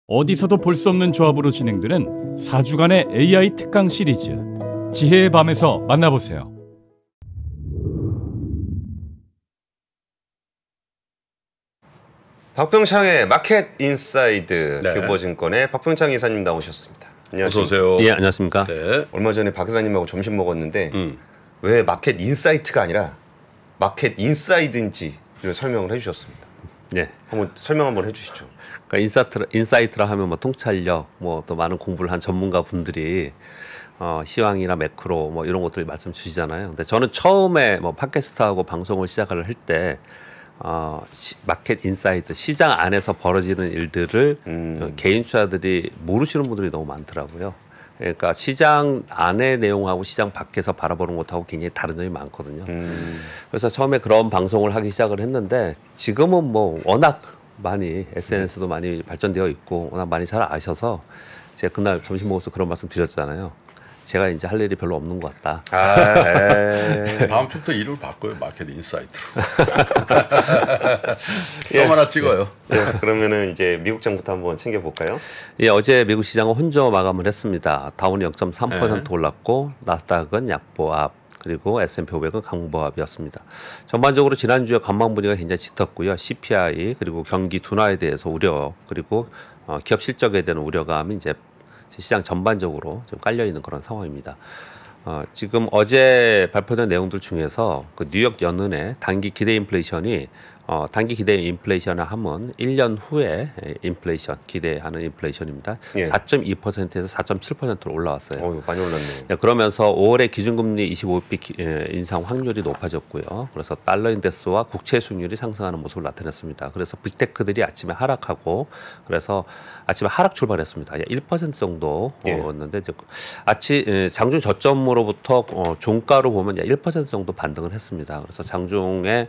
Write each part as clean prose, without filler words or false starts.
어디서도 볼 수 없는 조합으로 진행되는 4주간의 AI 특강 시리즈 지혜의 밤에서 만나보세요. 박병창의 마켓 인사이드. 네. 교보증권의 박병창 이사님 나오셨습니다. 안녕하세요. 어서 오세요. 예, 안녕하십니까. 네. 얼마 전에 박 이사님하고 점심 먹었는데 왜 마켓 인사이트가 아니라 마켓 인사이드인지를 설명을 해주셨습니다. 네. 한번 설명 한번 해주시죠. 그러니까 인사이트라 하면 뭐 통찰력, 뭐 또 많은 공부를 한 전문가 분들이 시황이나 매크로 뭐 이런 것들 말씀 주시잖아요. 근데 저는 처음에 뭐 팟캐스트하고 방송을 시작을 할 때 마켓 인사이트, 시장 안에서 벌어지는 일들을 개인 투자들이 모르시는 분들이 너무 많더라고요. 그러니까 시장 안의 내용하고 시장 밖에서 바라보는 것하고 굉장히 다른 점이 많거든요. 그래서 처음에 그런 방송을 하기 시작을 했는데 지금은 뭐 워낙 많이 SNS도 많이 발전되어 있고 워낙 많이 잘 아셔서 제가 그날 점심 먹어서 그런 말씀 드렸잖아요. 제가 이제 할 일이 별로 없는 것 같다. 다음 주부터 이름을 바꿔요. 마켓 인사이트로. 점 하나 찍어요. 네, 그러면은 이제 미국장부터 한번 챙겨볼까요? 예, 어제 미국 시장은 혼조 마감을 했습니다. 다운이 0.3% 올랐고 나스닥은 약보합, 그리고 S&P 500은 강보합이었습니다. 전반적으로 지난주에 관망 분위기가 굉장히 짙었고요. CPI 그리고 경기 둔화에 대해서 우려, 그리고 기업 실적에 대한 우려감이 이제 시장 전반적으로 좀 깔려 있는 그런 상황입니다. 지금 어제 발표된 내용들 중에서 그 뉴욕 연은의 단기 기대 인플레이션이 단기 기대 인플레이션을 하면 1년 후에 인플레이션 기대하는 인플레이션입니다. 예. 4.2%에서 4.7%로 올라왔어요. 많이 올랐네요. 그러면서 5월에 기준금리 25bp 인상 확률이 높아졌고요. 그래서 달러 인덱스와 국채 수익률이 상승하는 모습을 나타냈습니다. 그래서 빅테크들이 아침에 하락하고 그래서 아침에 하락 출발했습니다. 1% 정도였는데 이제 장중 저점으로부터 종가로 보면 1% 정도 반등을 했습니다. 그래서 장중에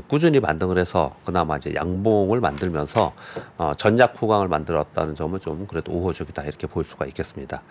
꾸준히 반등을 해서 그나마 이제 양봉을 만들면서 전약 후강을 만들었다는 점은 좀 그래도 우호적이다 이렇게 볼 수가 있겠습니다.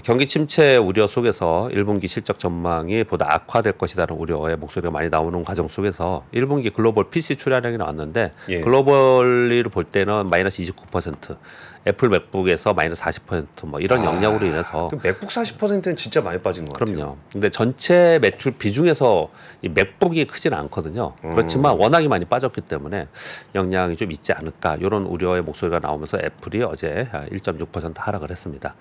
경기 침체 우려 속에서 1분기 실적 전망이 보다 악화될 것이라는 우려의 목소리가 많이 나오는 과정 속에서 1분기 글로벌 PC 출하량이 나왔는데 예. 글로벌리로 볼 때는 마이너스 29%, 애플 맥북에서 마이너스 40% 뭐 이런 영향으로 인해서 그럼 맥북 40%는 진짜 많이 빠진 것 같아요. 그럼요. 근데 전체 매출 비중에서 이 맥북이 크지는 않거든요. 그렇지만 워낙에 많이 빠졌기 때문에 영향이 좀 있지 않을까 이런 우려의 목소리가 나오면서 애플이 어제 1.6% 하락을 했습니다.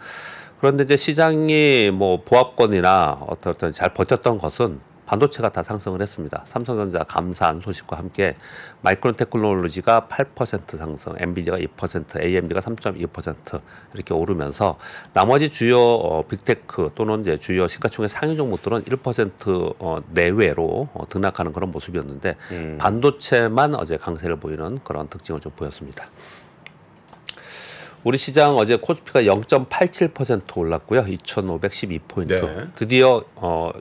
그런데 이제 시장이 뭐 보합권이나 어떤 잘 버텼던 것은 반도체가 다 상승을 했습니다. 삼성전자 감사한 소식과 함께 마이크론 테크놀로지가 8% 상승, 엔비디아가 2%, AMD가 3.2% 이렇게 오르면서 나머지 주요 빅테크 또는 이제 주요 시가총액 상위 종목들은 1% 내외로 등락하는 그런 모습이었는데 반도체만 어제 강세를 보이는 그런 특징을 좀 보였습니다. 우리 시장 어제 코스피가 0.87% 올랐고요. 2,512포인트. 네. 드디어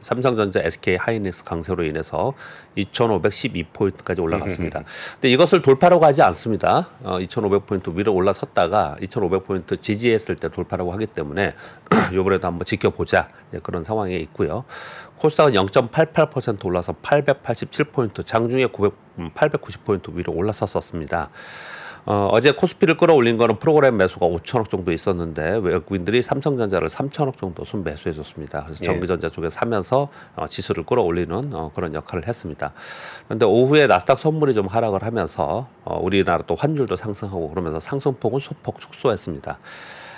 삼성전자, SK 하이닉스 강세로 인해서 2,512포인트까지 올라갔습니다. 근데 이것을 돌파라고 하지 않습니다. 2,500포인트 위로 올라섰다가 2,500포인트 지지했을 때 돌파라고 하기 때문에 이번에도 한번 지켜보자 그런 상황에 있고요. 코스닥은 0.88% 올라서 887포인트, 장중에 890포인트 위로 올라섰었습니다. 어제 코스피를 끌어올린 거는 프로그램 매수가 5천억 정도 있었는데 외국인들이 삼성전자를 3천억 정도 순매수해 줬습니다. 그래서 전기전자 쪽에 사면서 지수를 끌어올리는 그런 역할을 했습니다. 그런데 오후에 나스닥 선물이 좀 하락을 하면서 우리나라 또 환율도 상승하고 그러면서 상승폭은 소폭 축소했습니다.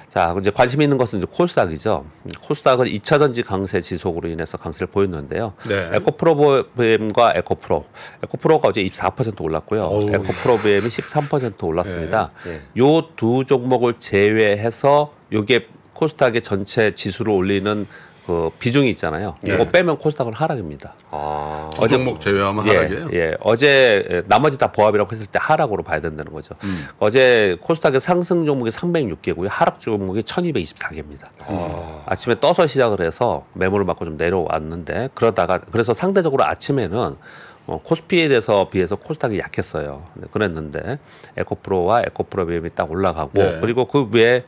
자, 이제 관심 있는 것은 이제 코스닥이죠. 코스닥은 2차 전지 강세 지속으로 인해서 강세를 보였는데요. 네. 에코프로비엠과 에코프로가 어제 24% 올랐고요. 에코프로비엠이 13% 올랐습니다. 요 두 종목을 제외해서 요게 코스닥의 전체 지수를 올리는 그 비중이 있잖아요. 이거 빼면 코스닥은 하락입니다. 어제 종목 제외하면 하락이에요? 예, 어제 나머지 다 보합이라고 했을 때 하락으로 봐야 된다는 거죠. 어제 코스닥의 상승 종목이 306개고요. 하락 종목이 1224개입니다. 아침에 떠서 시작을 해서 매물을 맞고 좀 내려왔는데 그래서 상대적으로 아침에는 코스피에 비해서 코스닥이 약했어요. 그랬는데 에코프로와 에코프로비엠이 딱 올라가고 그리고 그 외에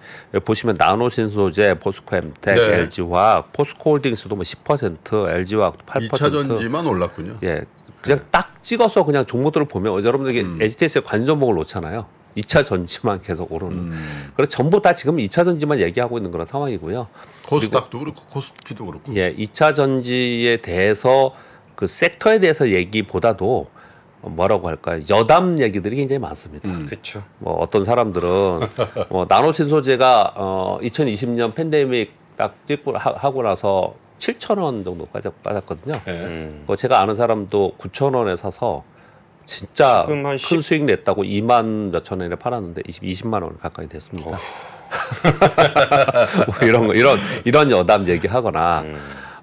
보시면 나노신소재, 포스코엠텍, LG화학, 포스코홀딩스도 뭐 10%, LG화학도 8%. 2차 전지만 올랐군요. 예, 그냥 딱 찍어서 그냥 종목들을 보면 여러분들 이게 HTS에 관전 종목을 놓잖아요. 2차 전지만 계속 오르는. 그래서 전부 다 지금 2차 전지만 얘기하고 있는 그런 상황이고요. 코스닥도 그렇고 코스피도 그렇고. 예, 2차 전지에 대해서 그 섹터에 대해서 얘기보다도 뭐라고 할까요? 여담 얘기들이 굉장히 많습니다. 그렇죠. 뭐 어떤 사람들은 나노신소재가 2020년 팬데믹 딱 찍고 하고 나서 7,000원 정도까지 빠졌거든요. 뭐 제가 아는 사람도 9,000원에 사서 진짜 지금 한 큰 수익 냈다고 2만 몇천 원에 팔았는데 20만 원 가까이 됐습니다. 뭐 이런 여담 얘기하거나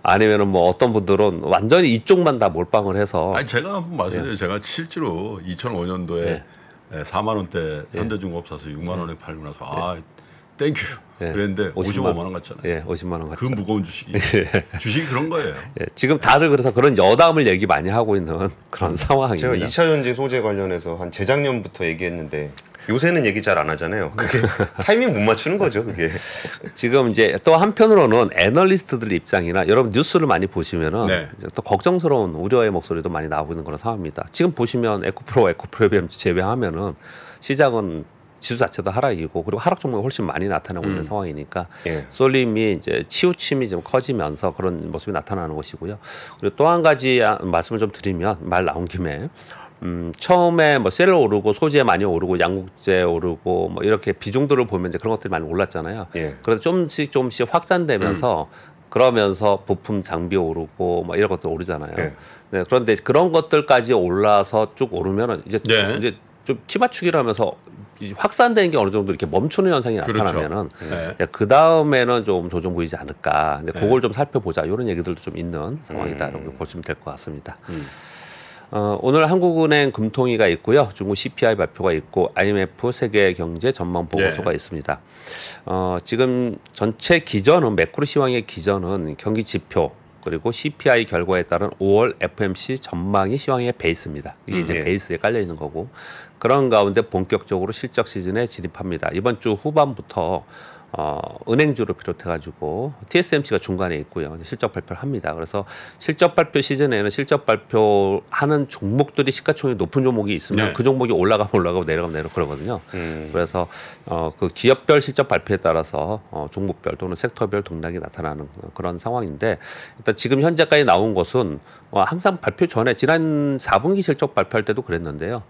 아니면은 뭐 어떤 분들은 완전히 이쪽만 다 몰빵을 해서 아니 제가 한번 말씀드려요. 제가 실제로 2005년도에 4만 원대 현대중공업 사서 6만 원에 팔고 나서 아 땡큐 그랬는데 55만 원 같잖아요. 예, 50만 원 같죠. 그 무거운 주식이 주식이 그런 거예요. 예, 지금 다들 그래서 그런 여담을 얘기 많이 하고 있는 그런 상황입니다. 제가 2차 전지 소재 관련해서 한 재작년부터 얘기했는데 요새는 얘기 잘 안 하잖아요. 그게 타이밍 못 맞추는 거죠, 그게. 지금 이제 또 한편으로는 애널리스트들 입장이나 여러분 뉴스를 많이 보시면은 이제 또 걱정스러운 우려의 목소리도 많이 나오고 있는 그런 상황입니다. 지금 보시면 에코프로 제외하면은 시장은 지수 자체도 하락이고 그리고 하락 종목이 훨씬 많이 나타나고 있는 상황이니까 쏠림이 이제 치우침이 좀 커지면서 그런 모습이 나타나는 것이고요. 그리고 또 한 가지 말씀을 좀 드리면 말 나온 김에 처음에 뭐 셀 오르고 소재 많이 오르고 양국재 오르고 뭐 이렇게 비중들을 보면 이제 그런 것들이 많이 올랐잖아요. 그래서 조금씩 확산되면서 그러면서 부품 장비 오르고 뭐 이런 것들 오르잖아요. 네, 그런데 그런 것들까지 올라서 쭉 오르면은 이제 좀 키 맞추기를 하면서 확산되는 게 어느 정도 이렇게 멈추는 현상이 나타나면은 그 다음에는 좀 조정 보이지 않을까. 근데 그걸 좀 살펴보자. 이런 얘기들도 좀 있는 상황이다라고 보시면 될 것 같습니다. 오늘 한국은행 금통위가 있고요. 중국 CPI 발표가 있고 IMF 세계 경제 전망 보고서가 있습니다. 지금 전체 기전은 매크로 시황의 기전은 경기 지표 그리고 CPI 결과에 따른 5월 FMC 전망이 시황의 베이스입니다. 이게 이제 베이스에 깔려 있는 거고 그런 가운데 본격적으로 실적 시즌에 진입합니다. 이번 주 후반부터 은행주를 비롯해가지고 TSMC가 중간에 있고요. 실적 발표를 합니다. 그래서 실적 발표 시즌에는 실적 발표하는 종목들이 시가총액이 높은 종목이 있으면 그 종목이 올라가고 내려가고 그러거든요. 그래서 그 기업별 실적 발표에 따라서 종목별 또는 섹터별 동락이 나타나는 그런 상황인데 일단 지금 현재까지 나온 것은 항상 발표 전에 지난 4분기 실적 발표할 때도 그랬는데요.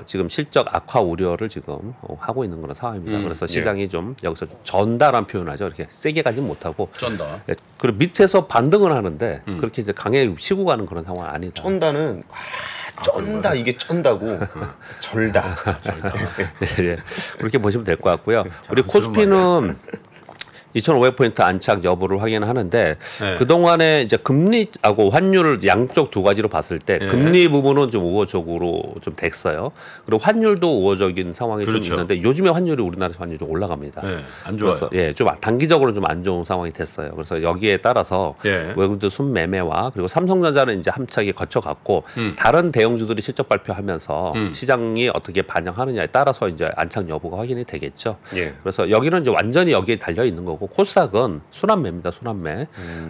지금 실적 악화 우려를 지금 하고 있는 그런 상황입니다. 그래서 시장이 좀 여기서 좀 전다라는 표현하죠. 이렇게 세게 가진 못하고 쩐다. 그리고 밑에서 반등을 하는데 그렇게 이제 강하게 치고 가는 그런 상황은 아니다. 쩐다는 쩐다 이게 쩐다고 절다. 예, 그렇게 보시면 될 것 같고요. 우리 코스피는 2,500포인트 안착 여부를 확인하는데 그동안에 이제 금리하고 환율을 양쪽 두 가지로 봤을 때 금리 부분은 좀 우호적으로 좀 됐어요. 그리고 환율도 우호적인 상황이 좀 있는데 요즘에 환율이 우리나라에서 환율이 좀 올라갑니다. 안 좋아요. 그래서 좀 단기적으로 좀 안 좋은 상황이 됐어요. 그래서 여기에 따라서 외국인들 순매매와 그리고 삼성전자는 이제 함차게 거쳐갔고 다른 대형주들이 실적 발표하면서 시장이 어떻게 반영하느냐에 따라서 이제 안착 여부가 확인이 되겠죠. 그래서 여기는 이제 완전히 여기에 달려 있는 거고 코스닥은 순환매입니다. 순환매.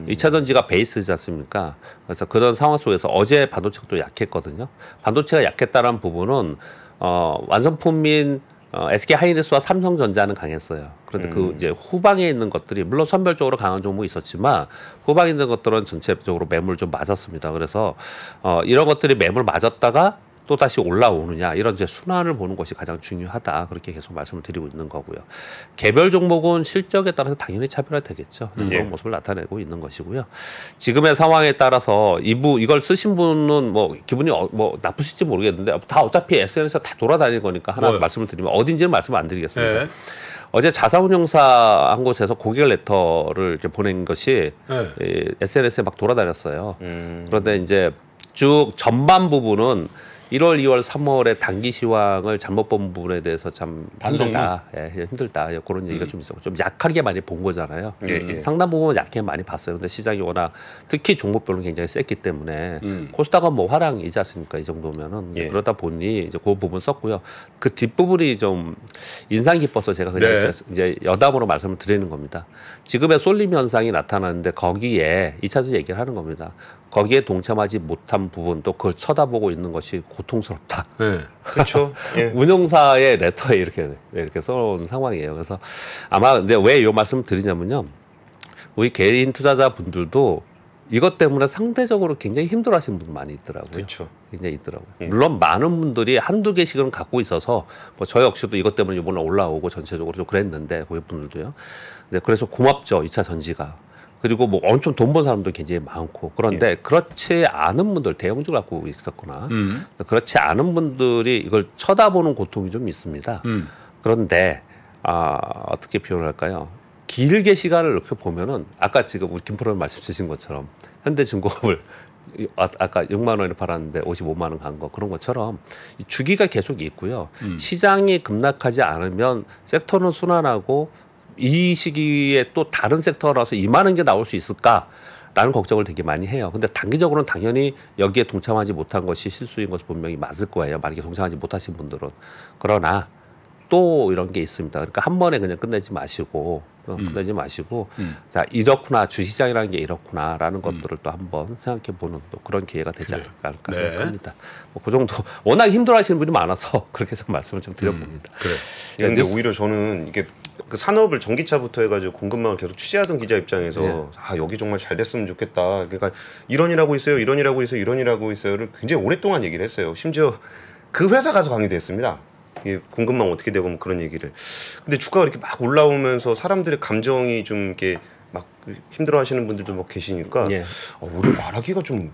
2차 전지가 베이스지 않습니까? 그래서 그런 상황 속에서 어제 반도체가 또 약했거든요. 반도체가 약했다는 부분은 완성품인 SK 하이닉스와 삼성전자는 강했어요. 그런데 그 이제 후방에 있는 것들이 물론 선별적으로 강한 종목이 있었지만 후방에 있는 것들은 전체적으로 매물 좀 맞았습니다. 그래서 이런 것들이 매물 맞았다가 또 다시 올라오느냐 이런 이제 순환을 보는 것이 가장 중요하다 그렇게 계속 말씀을 드리고 있는 거고요. 개별 종목은 실적에 따라서 당연히 차별화되겠죠. 그런 모습을 나타내고 있는 것이고요. 지금의 상황에 따라서 이걸 쓰신 분은 뭐 기분이 뭐 나쁘실지 모르겠는데 다 어차피 SNS에 다 돌아다니는 거니까 하나 말씀을 드리면 어딘지는 말씀을 안 드리겠습니다. 어제 자사운용사 한 곳에서 고객 레터를 이렇게 보낸 것이 SNS에 막 돌아다녔어요. 그런데 이제 쭉 전반 부분은 1월, 2월, 3월에 단기 시황을 잘못 본 부분에 대해서 참 힘들다. 힘들다. 그런 얘기가 좀 있었고 좀 약하게 많이 본 거잖아요. 상당 부분 약하게 많이 봤어요. 근데 시장이 워낙 특히 종목별로 굉장히 셌기 때문에 코스닥은 뭐 화랑이지 않습니까? 이 정도면은 그러다 보니 이제 그 부분 썼고요. 그 뒷부분이 좀 인상 깊어서 제가 그냥 이제 여담으로 말씀을 드리는 겁니다. 지금의 쏠림 현상이 나타나는데 거기에 2차전 얘기를 하는 겁니다. 거기에 동참하지 못한 부분 또 그걸 쳐다보고 있는 것이 고통스럽다. 네. 그렇죠. 예. 운용사의 레터에 이렇게 써놓은 상황이에요. 그래서 아마 근데 왜 이 말씀을 드리냐면요. 우리 개인 투자자 분들도 이것 때문에 상대적으로 굉장히 힘들어하시는 분들 많이 있더라고요. 그렇죠. 굉장히 있더라고요. 물론 많은 분들이 한두 개씩은 갖고 있어서 뭐 저 역시도 이것 때문에 이번에 올라오고 전체적으로 좀 그랬는데 고객분들도요. 네, 그래서 고맙죠. 2차 전지가. 그리고 뭐 엄청 돈 번 사람도 굉장히 많고 그런데 그렇지 않은 분들 대형주 갖고 있었거나 그렇지 않은 분들이 이걸 쳐다보는 고통이 좀 있습니다. 그런데 어떻게 표현할까요? 길게 시간을 이렇게 보면은 아까 지금 우리 김프로님 말씀 주신 것처럼 현대중공업을 아까 6만 원에 팔았는데 55만 원 간 거 그런 것처럼 주기가 계속 있고요. 시장이 급락하지 않으면 섹터는 순환하고 이 시기에 또 다른 섹터가 나와서 이만한 게 나올 수 있을까라는 걱정을 되게 많이 해요. 근데 단기적으로는 당연히 여기에 동참하지 못한 것이 실수인 것이 분명히 맞을 거예요. 만약에 동참하지 못하신 분들은. 그러나 또 이런 게 있습니다. 그러니까 한 번에 그냥 끝내지 마시고 자 이렇구나 주시장이라는 게 이렇구나라는 것들을 또 한번 생각해보는 또 그런 기회가 되지 않을까 생각합니다. 뭐 그 정도 워낙 힘들어하시는 분이 많아서 그렇게 해서 말씀을 좀 드려봅니다. 그래. 그런데 오히려 저는 이게 그 산업을 전기차부터 해가지고 공급망을 계속 취재하던 기자 입장에서 여기 정말 잘 됐으면 좋겠다. 그러니까 이런이라고 있어요, 이런이라고 있어요, 이런이라고 있어요를 굉장히 오랫동안 얘기를 했어요. 심지어 그 회사 가서 강의도 했습니다. 공급망 어떻게 되고 뭐 그런 얘기를. 근데 주가가 이렇게 막 올라오면서 사람들의 감정이 좀 이렇게 막 힘들어하시는 분들도 막 계시니까 오히려 말하기가 좀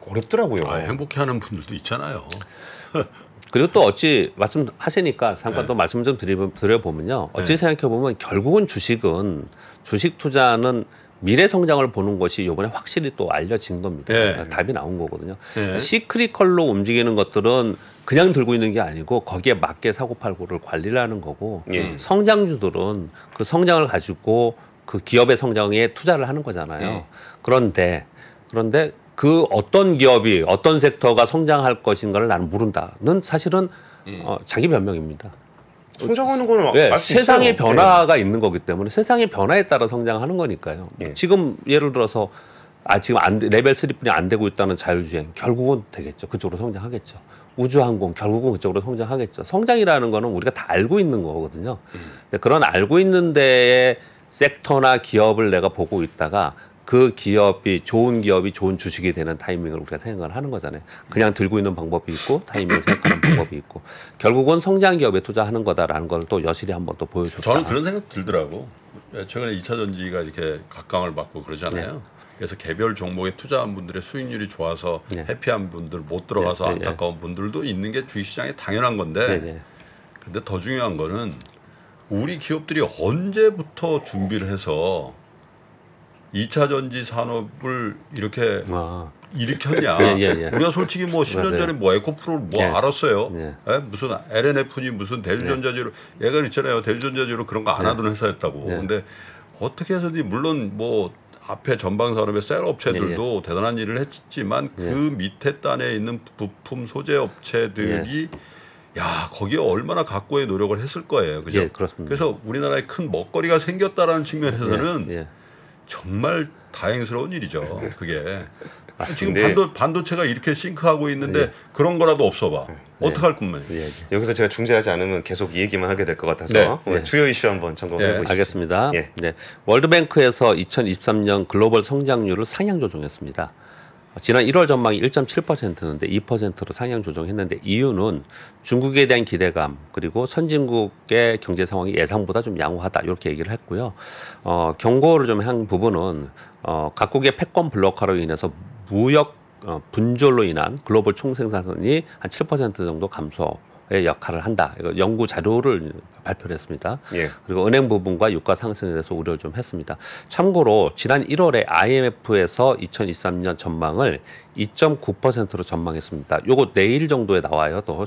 어렵더라고요. 행복해하는 분들도 있잖아요. 그리고 또 어찌 말씀하시니까 잠깐 또 말씀 좀 드려보면요. 어찌 생각해보면 결국은 주식 투자는 미래 성장을 보는 것이 이번에 확실히 또 알려진 겁니다. 답이 나온 거거든요. 시크리컬로 움직이는 것들은 그냥 들고 있는 게 아니고 거기에 맞게 사고팔고를 관리를 하는 거고 성장주들은 그 성장을 가지고 그 기업의 성장에 투자를 하는 거잖아요. 그런데 그 어떤 기업이 어떤 섹터가 성장할 것인가를 나는 모른다는 사실은 자기 변명입니다. 성장하는 거는 알 수 있어요. 세상의 변화가 있는 거기 때문에 세상의 변화에 따라 성장하는 거니까요. 지금 예를 들어서 지금 레벨 3뿐이 안 되고 있다는 자율주행 결국은 되겠죠. 그쪽으로 성장하겠죠. 우주항공 결국은 그쪽으로 성장하겠죠. 성장이라는 거는 우리가 다 알고 있는 거거든요. 근데 그런 알고 있는 데에 섹터나 기업을 내가 보고 있다가 그 기업이 좋은 주식이 되는 타이밍을 우리가 생각을 하는 거잖아요. 그냥 들고 있는 방법이 있고 타이밍을 생각하는 방법이 있고 결국은 성장 기업에 투자하는 거다라는 걸 또 여실히 한번 또 보여줬다. 저는 그런 생각 들더라고. 최근에 2차 전지가 이렇게 각광을 받고 그러잖아요. 그래서 개별 종목에 투자한 분들의 수익률이 좋아서 해피한 분들 못 들어가서 안타까운 분들도 있는 게 주식시장에 당연한 건데 근데 더 중요한 거는 우리 기업들이 언제부터 준비를 해서 2차 전지 산업을 이렇게 일으켰냐. 우리가 솔직히 뭐 10년 전에 뭐 에코프로를 알았어요. 무슨 LNF니 무슨 대주전자재로 얘가 있잖아요. 대주전자재로 그런 거 안 하던 회사였다고. 근데 어떻게 해서든지 물론 뭐 앞에 전방 산업의 셀 업체들도 대단한 일을 했지만 그 밑에 단에 있는 부품 소재 업체들이 거기에 얼마나 각고의 노력을 했을 거예요. 그죠? 그렇습니다. 그래서 우리나라에 큰 먹거리가 생겼다라는 측면에서는 정말 다행스러운 일이죠. 그게. 지금 반도체가 이렇게 싱크하고 있는데 그런 거라도 없어봐. 어떡할 겁니까? 여기서 제가 중재하지 않으면 계속 이 얘기만 하게 될 것 같아서 주요 이슈 한번 점검해 보시죠. 알겠습니다. 월드뱅크에서 2023년 글로벌 성장률을 상향 조정했습니다. 지난 1월 전망이 1.7%였는데 2%로 상향 조정했는데 이유는 중국에 대한 기대감 그리고 선진국의 경제 상황이 예상보다 좀 양호하다 이렇게 얘기를 했고요. 경고를 좀 한 부분은 각국의 패권 블록화로 인해서 무역 분절로 인한 글로벌 총생산이 한 7% 정도 감소의 역할을 한다. 이거 연구 자료를 발표를 했습니다. 그리고 은행 부분과 유가 상승에 대해서 우려를 좀 했습니다. 참고로 지난 1월에 IMF에서 2023년 전망을 2.9%로 전망했습니다. 요거 내일 정도에 나와요. 또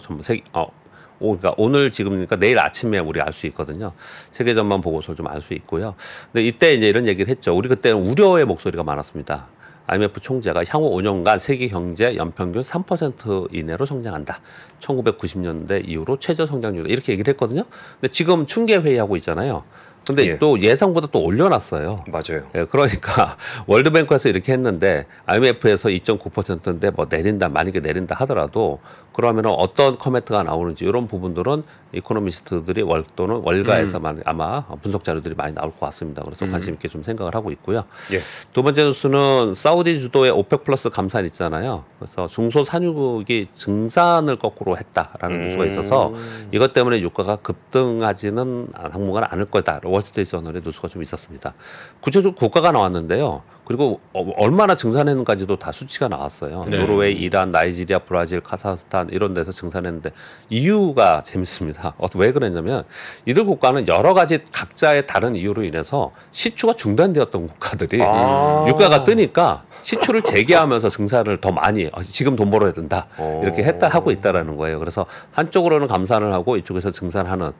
그러니까 오늘 지금이니까 내일 아침에 우리 알 수 있거든요. 세계 전망 보고서를 좀 알 수 있고요. 근데 이때 이제 이런 얘기를 했죠. 우리 그때는 우려의 목소리가 많았습니다. IMF 총재가 향후 5년간 세계 경제 연평균 3% 이내로 성장한다. 1990년대 이후로 최저 성장률 이렇게 얘기를 했거든요. 근데 지금 충계 회의하고 있잖아요. 근데 예. 또 예상보다 또 올려놨어요. 맞아요. 예, 그러니까 월드뱅크에서 이렇게 했는데 IMF에서 2.9%인데 뭐 내린다, 만약에 내린다 하더라도 그러면 어떤 코멘트가 나오는지 이런 부분들은 이코노미스트들이 또는 월가에서만 아마 분석 자료들이 많이 나올 것 같습니다. 그래서 관심 있게 좀 생각을 하고 있고요. 예. 두 번째 뉴스는 사우디 주도의 오펙 플러스 감산 있잖아요. 그래서 중소 산유국이 증산을 거꾸로 했다라는 뉴스가 있어서 이것 때문에 유가가 급등하지는 당분간 않을 거다. 월스트리트 저널의 뉴스가 좀 있었습니다. 구체적으로 국가가 나왔는데요. 그리고 얼마나 증산했는지도 다 수치가 나왔어요. 네. 노르웨이, 이란, 나이지리아, 브라질, 카자흐스탄 이런 데서 증산했는데 이유가 재밌습니다. 왜 그랬냐면 이들 국가는 여러 가지 각자의 다른 이유로 인해서 시추가 중단되었던 국가들이 유가가 뜨니까 시추를 재개하면서 증산을 더 많이 지금 돈 벌어야 된다 이렇게 하고 있다라는 거예요. 그래서 한쪽으로는 감산을 하고 이쪽에서 증산하는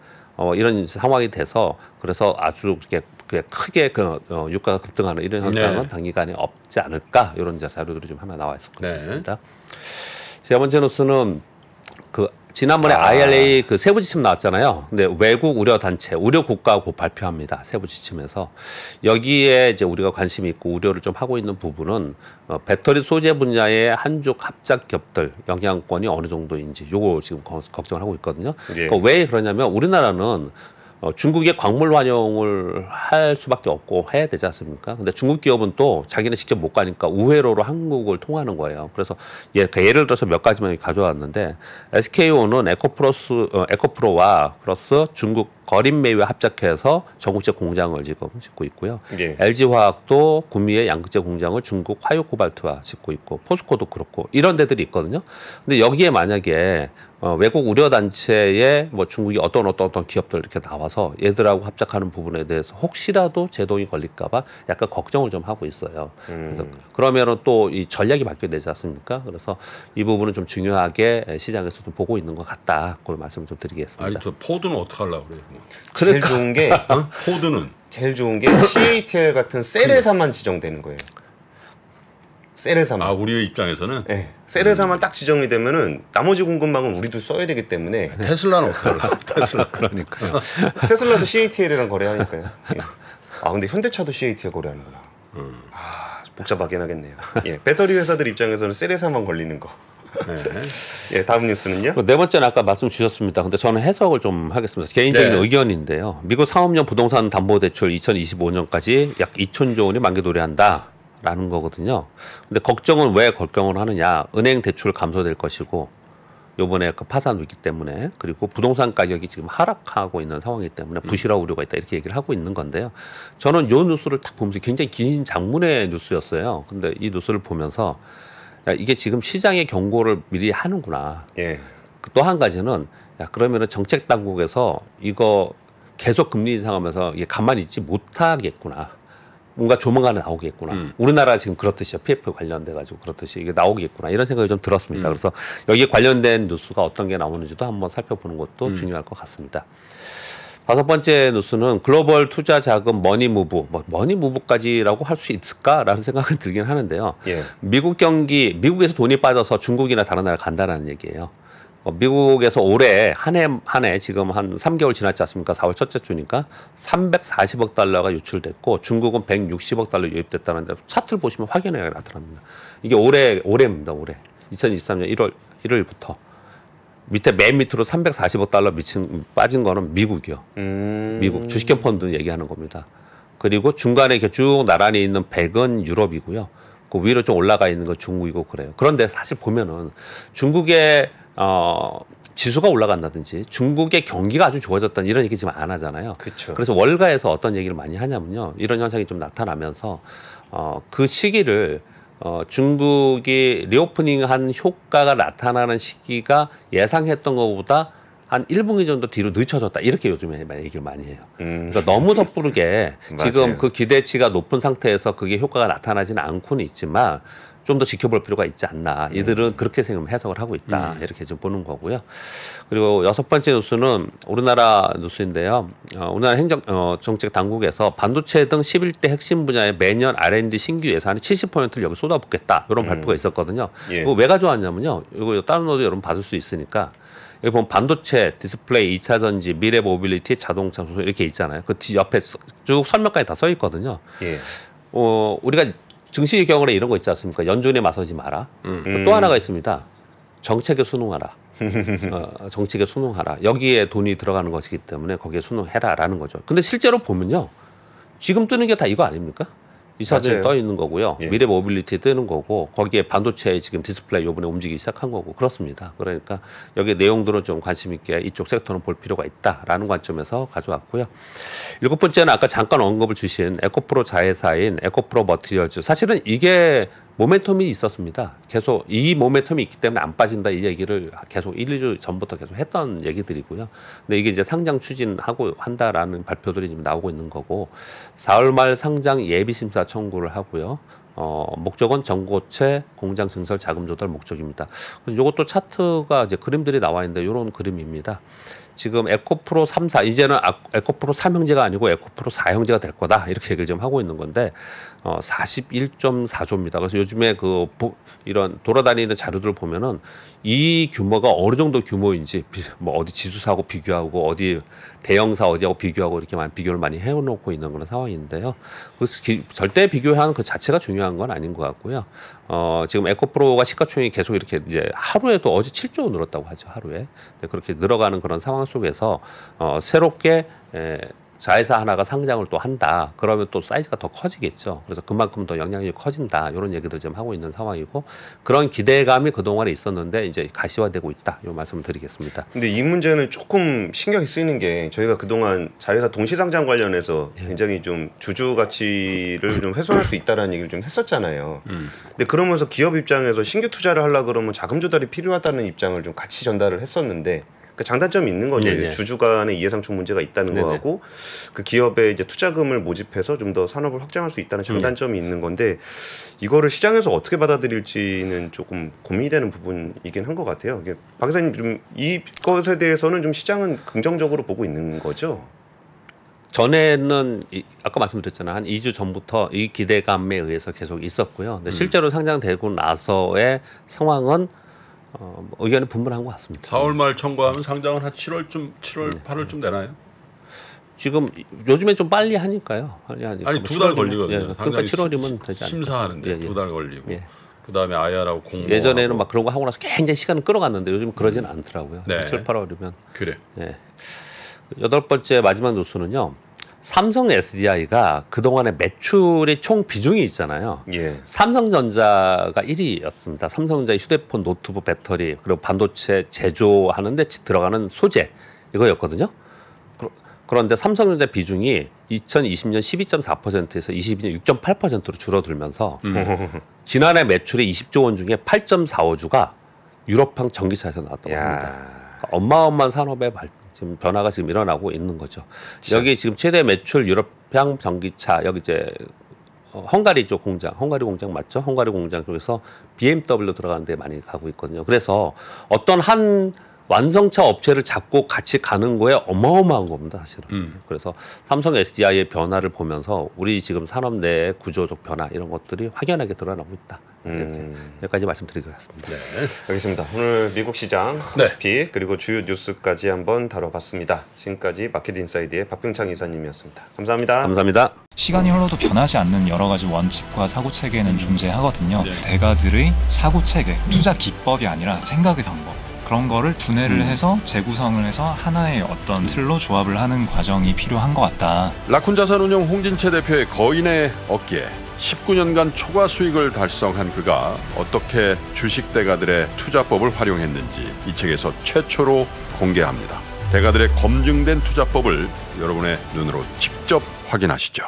이런 상황이 돼서 그래서 아주 이렇게 크게 유가가 급등하는 이런 현상은 네. 단기간에 없지 않을까 이런 자료들이 좀 하나 나와 있을 것 네. 같습니다. 세 번째 뉴스는 지난번에 IRA 세부 지침 나왔잖아요. 근데 외국 우려 단체, 우려 국가 곧 발표합니다. 세부 지침에서 여기에 이제 우리가 관심이 있고 우려를 좀 하고 있는 부분은 배터리 소재 분야의 한중 합작 기업들 영향권이 어느 정도인지 요거 지금 걱정을 하고 있거든요. 예. 그러니까 왜 그러냐면 우리나라는 중국의 광물 환영을 할 수밖에 없고 해야 되지 않습니까? 근데 중국 기업은 또 자기는 직접 못 가니까 우회로로 한국을 통하는 거예요. 그래서 예를 들어서 몇 가지만 가져왔는데 SK온은 에코프로와 플러스 중국 거린메이와 합작해서 전국제 공장을 지금 짓고 있고요. 예. LG화학도 구미의 양극재 공장을 중국 화요코발트와 짓고 있고 포스코도 그렇고 이런 데들이 있거든요. 근데 여기에 만약에 외국 우려 단체에 뭐 중국이 어떤 기업들 이렇게 나와서 얘들하고 합작하는 부분에 대해서 혹시라도 제동이 걸릴까봐 약간 걱정을 좀 하고 있어요. 그래서 그러면은 또 이 전략이 바뀌게 되지 않습니까? 그래서 이 부분은 좀 중요하게 시장에서 좀 보고 있는 것 같다. 그걸 말씀을 좀 드리겠습니다. 아니 저 포드는 어떻게 하려고 그래요? 제일 좋은 게 포드는 CATL 같은 셀 회사만 지정되는 거예요. 셀 회사만. 우리의 입장에서는 네. 셀 회사만 딱 지정이 되면은 나머지 공급망은 우리도 써야 되기 때문에 테슬라는 어떻게 하려고? 테슬라 그러니까. 테슬라도 CATL이랑 거래하니까요. 예. 근데 현대차도 CATL 거래하는구나. 복잡하긴 하겠네요. 예. 배터리 회사들 입장에서는 셀 회사만 걸리는 거. 네. 예, 다음 뉴스는요? 네 번째는 아까 말씀 주셨습니다. 근데 저는 해석을 좀 하겠습니다. 개인적인 네. 의견인데요. 미국 상업용 부동산 담보대출 2025년까지 약 2천조 원이 만기 도래한다라는 거거든요. 근데 걱정은 왜 걱정을 하느냐? 은행 대출 감소될 것이고 요번에 파산 위기 때문에 그리고 부동산 가격이 지금 하락하고 있는 상황이기 때문에 부실화 우려가 있다 이렇게 얘기를 하고 있는 건데요. 저는 요 뉴스를 딱 보면서 굉장히 긴 장문의 뉴스였어요. 근데 이 뉴스를 보면서 이게 지금 시장의 경고를 미리 하는구나. 예. 또 한 가지는 그러면은 정책 당국에서 이거 계속 금리 인상하면서 이게 가만히 있지 못하겠구나. 뭔가 조만간에 나오겠구나. 우리나라 지금 그렇듯이요. PF 관련돼 가지고 그렇듯이 이게 나오겠구나. 이런 생각이 좀 들었습니다. 그래서 여기에 관련된 뉴스가 어떤 게 나오는지도 한번 살펴보는 것도 중요할 것 같습니다. 다섯 번째 뉴스는 글로벌 투자 자금 머니무브, 머니무브까지라고 할 수 있을까라는 생각은 들긴 하는데요. 예. 미국에서 돈이 빠져서 중국이나 다른 나라 간다라는 얘기예요. 미국에서 올해 한 해 지금 한 3개월 지났지 않습니까? 4월 첫째 주니까 340억 달러가 유출됐고 중국은 160억 달러 유입됐다는데 차트를 보시면 확연하게 나타납니다. 이게 올해입니다. 올해 2023년 1월 1일부터 밑에 맨 밑으로 340억 달러 빠진 거는 미국이요. 미국 주식형 펀드 얘기하는 겁니다. 그리고 중간에 이렇게 쭉 나란히 있는 100은 유럽이고요. 그 위로 좀 올라가 있는 건 중국이고 그래요. 그런데 사실 보면은 중국의 지수가 올라간다든지 중국의 경기가 아주 좋아졌다는 이런 얘기 지금 안 하잖아요. 그쵸. 그래서 월가에서 어떤 얘기를 많이 하냐면요. 이런 현상이 좀 나타나면서 그 시기를 중국이 리오프닝한 효과가 나타나는 시기가 예상했던 것보다 한 1분기 정도 뒤로 늦춰졌다. 이렇게 요즘에 얘기를 많이 해요. 그러니까 너무 섣부르게 지금 맞아요. 그 기대치가 높은 상태에서 그게 효과가 나타나지는 않고는 있지만 좀 더 지켜볼 필요가 있지 않나. 이들은 그렇게 해석을 하고 있다. 이렇게 좀 보는 거고요. 그리고 6번째 뉴스는 우리나라 뉴스인데요. 우리나라 정책 당국에서 반도체 등 11대 핵심 분야에 매년 R&D 신규 예산의 70%를 여기 쏟아붓겠다. 이런 발표가 있었거든요. 예. 이거 왜 가져왔냐면요. 이거 다운로드 여러분 받을 수 있으니까. 여기 보면 반도체, 디스플레이, 2차 전지, 미래 모빌리티, 자동차 소속 이렇게 있잖아요. 그 옆에 쭉 설명까지 다 써 있거든요. 예. 우리가 증시 경우에 이런 거 있지 않습니까? 연준에 맞서지 마라. 또 하나가 있습니다. 정책에 순응하라. 정책에 순응하라. 여기에 돈이 들어가는 것이기 때문에 거기에 순응해라라는 거죠. 근데 실제로 보면요. 지금 뜨는 게 다 이거 아닙니까? 이 사진이 떠 있는 거고요. 예. 미래 모빌리티 뜨는 거고 거기에 반도체 지금 디스플레이 요번에 움직이기 시작한 거고 그렇습니다. 그러니까 여기 내용들은 좀 관심 있게 이쪽 섹터는 볼 필요가 있다라는 관점에서 가져왔고요. 7번째는 아까 잠깐 언급을 주신 에코프로 자회사인 에코프로 머티리얼즈. 사실은 이게 모멘텀이 있었습니다. 계속 이 모멘텀이 있기 때문에 안 빠진다 이 얘기를 계속 1, 2주 전부터 계속 했던 얘기들이고요. 근데 이게 이제 상장 추진하고 한다라는 발표들이 지금 나오고 있는 거고 4월 말 상장 예비 심사 청구를 하고요. 목적은 전고체 공장 증설 자금 조달 목적입니다. 이것도 차트가 이제 그림들이 나와 있는데 이런 그림입니다. 지금 에코프로 3, 4 이제는 에코프로 3형제가 아니고 에코프로 4형제가 될 거다 이렇게 얘기를 지금 하고 있는 건데 41.4조입니다. 그래서 요즘에 이런 돌아다니는 자료들을 보면은 이 규모가 어느 정도 규모인지 뭐 어디 지수사하고 비교하고 어디 대형사 어디하고 비교하고 이렇게 비교를 많이 해놓고 있는 그런 상황인데요. 절대 비교하는 그 자체가 중요한 건 아닌 것 같고요. 지금 에코프로가 시가총액이 계속 이렇게 이제 하루에도 어제 7조 늘었다고 하죠. 하루에. 그렇게 늘어가는 그런 상황 속에서 새롭게 자회사 하나가 상장을 또 한다. 그러면 또 사이즈가 더 커지겠죠. 그래서 그만큼 더 영향력이 커진다. 이런 얘기들 지금 하고 있는 상황이고 그런 기대감이 그동안에 있었는데 이제 가시화되고 있다. 이 말씀을 드리겠습니다. 근데 이 문제는 조금 신경이 쓰이는 게 저희가 그동안 자회사 동시상장 관련해서 굉장히 좀 주주 가치를 좀 훼손할 수 있다라는 얘기를 좀 했었잖아요. 근데 그러면서 기업 입장에서 신규 투자를 하려고 그러면 자금 조달이 필요하다는 입장을 좀 같이 전달을 했었는데 그 장단점이 있는 거죠. 네네. 주주 간의 이해상충 문제가 있다는 네네. 거하고 그 기업의 이제 투자금을 모집해서 좀 더 산업을 확장할 수 있다는 장단점이 있는 건데 이거를 시장에서 어떻게 받아들일지는 조금 고민이 되는 부분이긴 한 것 같아요. 박 기자님 좀 이것에 대해서는 좀 시장은 긍정적으로 보고 있는 거죠? 전에는 아까 말씀드렸잖아요. 한 2주 전부터 이 기대감에 의해서 계속 있었고요. 근데 실제로 상장되고 나서의 상황은 의견이 분분한 것 같습니다. 4월 말 청구하면 상장은 한 7월 8월쯤 되나요? 지금 요즘에 좀 빨리 하니까요. 아니 2달 걸리거든요. 그러니까 7월이면 되지 않을까. 심사하는데 2달 걸리고. 그다음에 IR하고 공모. 예전에는 막 그런 거 하고 나서 굉장히 시간을 끌어갔는데 요즘 그러지는 않더라고요. 네. 7, 8월이면. 그래. 예. 8번째 마지막 뉴스는요. 삼성 SDI가 그동안에 매출의 총 비중이 있잖아요. 예. 삼성전자가 1위였습니다. 삼성전자의 휴대폰, 노트북, 배터리 그리고 반도체 제조하는데 들어가는 소재 이거였거든요. 그런데 삼성전자 비중이 2020년 12.4%에서 22년 6.8%로 줄어들면서 지난해 매출의 20조 원 중에 8.45주가 유럽형 전기차에서 나왔다고 합니다. 어마어마한 산업의 지금 변화가 지금 일어나고 있는 거죠. 그쵸. 여기 지금 최대 매출 유럽형 전기차 여기 이제 헝가리 쪽 공장, 헝가리 공장 맞죠? 헝가리 공장 쪽에서 BMW 들어가는 데 많이 가고 있거든요. 그래서 어떤 한 완성차 업체를 잡고 같이 가는 거에 어마어마한 겁니다, 사실은. 그래서 삼성 SDI의 변화를 보면서 우리 지금 산업 내 구조적 변화 이런 것들이 확연하게 드러나고 있다. 이렇게 여기까지 말씀드리겠습니다. 네, 알겠습니다. 오늘 미국 시장, 코스피 그리고 주요 뉴스까지 한번 다뤄봤습니다. 지금까지 마켓인사이드의 박병창 이사님이었습니다. 감사합니다. 감사합니다. 시간이 흘러도 변하지 않는 여러 가지 원칙과 사고 체계는 존재하거든요. 대가들의 사고 체계, 투자 기법이 아니라 생각의 방법. 그런 거를 분해를 해서 재구성을 해서 하나의 어떤 틀로 조합을 하는 과정이 필요한 것 같다. 라쿤 자산운용 홍진채 대표의 거인의 어깨에 19년간 초과 수익을 달성한 그가 어떻게 주식 대가들의 투자법을 활용했는지 이 책에서 최초로 공개합니다. 대가들의 검증된 투자법을 여러분의 눈으로 직접 확인하시죠.